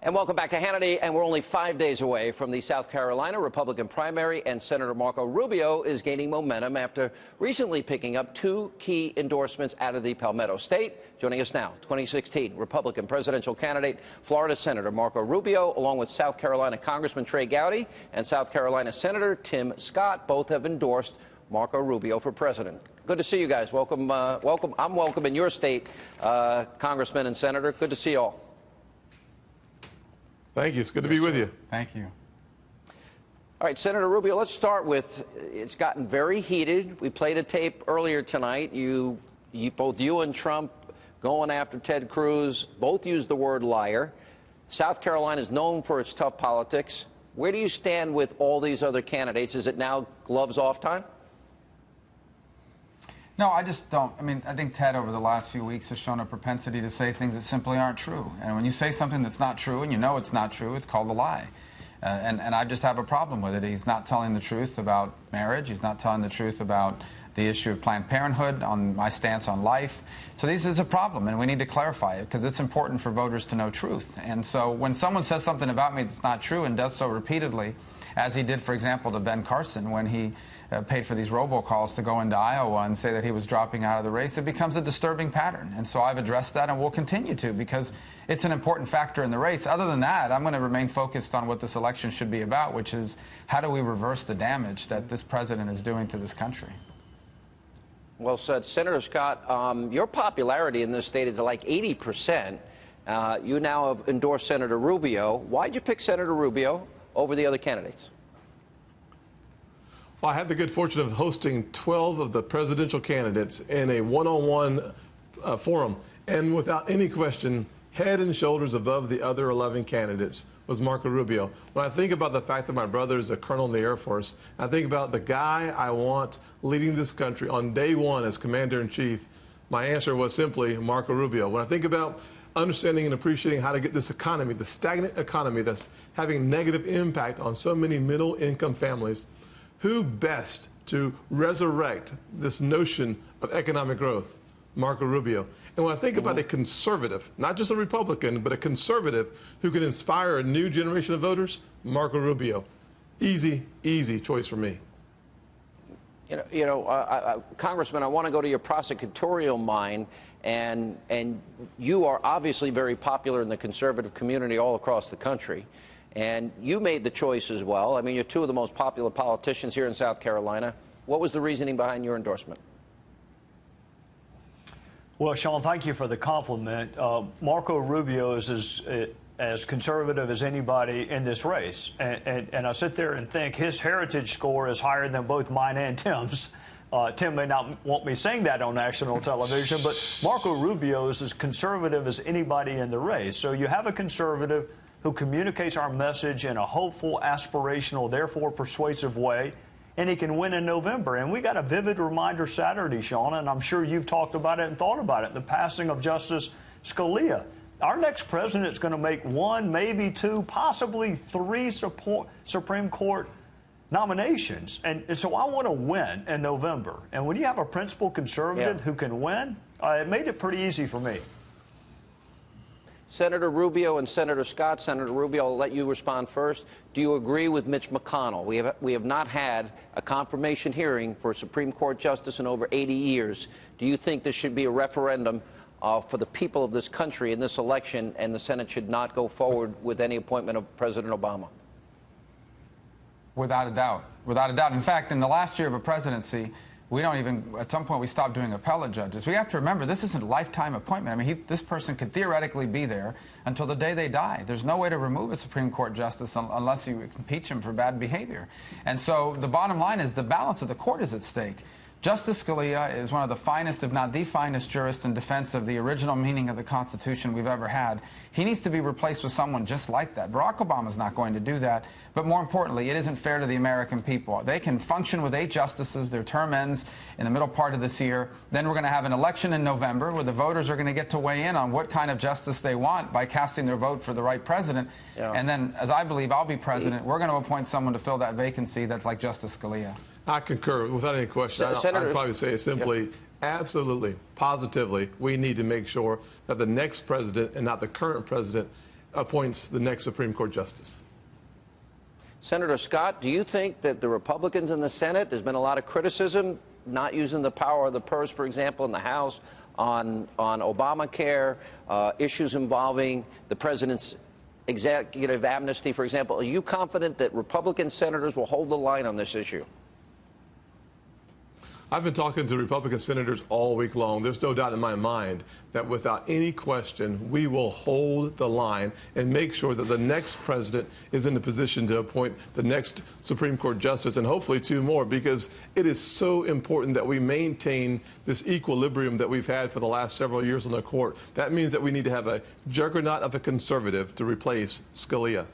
And welcome back to Hannity. And we're only 5 days away from the South Carolina Republican primary, and Senator Marco Rubio is gaining momentum after recently picking up 2 key endorsements out of the Palmetto State. Joining us now, 2016 Republican presidential candidate, Florida Senator Marco Rubio, along with South Carolina Congressman Trey Gowdy and South Carolina Senator Tim Scott. Both have endorsed Marco Rubio for president. Good to see you guys. Welcome. Welcome. I'm welcome in your state, Congressman and Senator. Good to see you all. Thank you. It's good to be with you. Thank you. All right, Senator Rubio, let's start with, it's gotten very heated. We played a tape earlier tonight. Both you and Trump going after Ted Cruz, both used the word liar. South Carolina is known for its tough politics. Where do you stand with all these other candidates? Is it now gloves off time? No, I just don't. I mean, I think Ted over the last few weeks has shown a propensity to say things that simply aren't true. And when you say something that's not true and you know it's not true, it's called a lie. And I just have a problem with it. He's not telling the truth about marriage. He's not telling the truth about the issue of Planned Parenthood, on my stance on life. So this is a problem, and we need to clarify it because it's important for voters to know truth. And so when someone says something about me that's not true and does so repeatedly, as he did, for example, to Ben Carson when he paid for these robocalls to go into Iowa and say that he was dropping out of the race, it becomes a disturbing pattern. And so I've addressed that and will continue to, because it's an important factor in the race. Other than that, I'm going to remain focused on what this election should be about, which is how do we reverse the damage that this president is doing to this country. Well said. Senator Scott, your popularity in this state is like 80%. You now have endorsed Senator Rubio. Why'd you pick Senator Rubio over the other candidates? Well, I had the good fortune of hosting 12 of the presidential candidates in a one-on-one forum, and without any question, head and shoulders above the other 11 candidates was Marco Rubio. When I think about the fact that my brother is a colonel in the Air Force, I think about the guy I want leading this country on day one as commander-in-chief, my answer was simply Marco Rubio. When I think about understanding and appreciating how to get this economy, the stagnant economy that's having negative impact on so many middle-income families, who best to resurrect this notion of economic growth? Marco Rubio. And when I think about a conservative, not just a Republican, but a conservative who can inspire a new generation of voters, Marco Rubio. Easy, easy choice for me. Congressman, I want to go to your prosecutorial mind, and you are obviously very popular in the conservative community all across the country. And you made the choice as well. I mean, you're 2 of the most popular politicians here in South Carolina. What was the reasoning behind your endorsement? Well, Sean, thank you for the compliment. Marco Rubio is as conservative as anybody in this race. And I sit there and think his heritage score is higher than both mine and Tim's. Tim may not want me saying that on national television, but Marco Rubio is as conservative as anybody in the race. So you have a conservative who communicates our message in a hopeful, aspirational, therefore persuasive way, and he can win in November. And we got a vivid reminder Saturday, Sean, and I'm sure you've talked about it and thought about it, the passing of Justice Scalia. Our next president is going to make 1, maybe 2, possibly 3 Supreme Court nominations. And so I want to win in November. And when you have a principled conservative who can win, it made it pretty easy for me. Senator Rubio and Senator Scott. Senator Rubio, I'll let you respond first. Do you agree with Mitch McConnell? We have not had a confirmation hearing for a Supreme Court justice in over 80 years. Do you think this should be a referendum for the people of this country in this election, and the Senate should not go forward with any appointment of President Obama? Without a doubt. Without a doubt. In fact, in the last year of a presidency, we don't even, at some point, we stopped doing appellate judges. We have to remember, this isn't a lifetime appointment. I mean, this person could theoretically be there until the day they die. There's no way to remove a Supreme Court justice unless you impeach him for bad behavior. And so the bottom line is the balance of the court is at stake. Justice Scalia is one of the finest, if not the finest, jurist in defense of the original meaning of the Constitution we've ever had. He needs to be replaced with someone just like that. Barack Obama's not going to do that. But more importantly, it isn't fair to the American people. They can function with 8 justices. Their term ends in the middle part of this year. Then we're going to have an election in November where the voters are going to get to weigh in on what kind of justice they want by casting their vote for the right president. And then, as I believe I'll be president, we're going to appoint someone to fill that vacancy that's like Justice Scalia. I concur without any question. I'd probably say it simply, absolutely, positively, we need to make sure that the next president and not the current president appoints the next Supreme Court justice. Senator Scott, do you think that the Republicans in the Senate, there's been a lot of criticism not using the power of the purse, for example, in the House on Obamacare, issues involving the president's executive amnesty, for example. Are you confident that Republican senators will hold the line on this issue? I've been talking to Republican senators all week long. There's no doubt in my mind that without any question, we will hold the line and make sure that the next president is in the position to appoint the next Supreme Court justice, and hopefully 2 more, because it is so important that we maintain this equilibrium that we've had for the last several years on the court. That means that we need to have a juggernaut of a conservative to replace Scalia.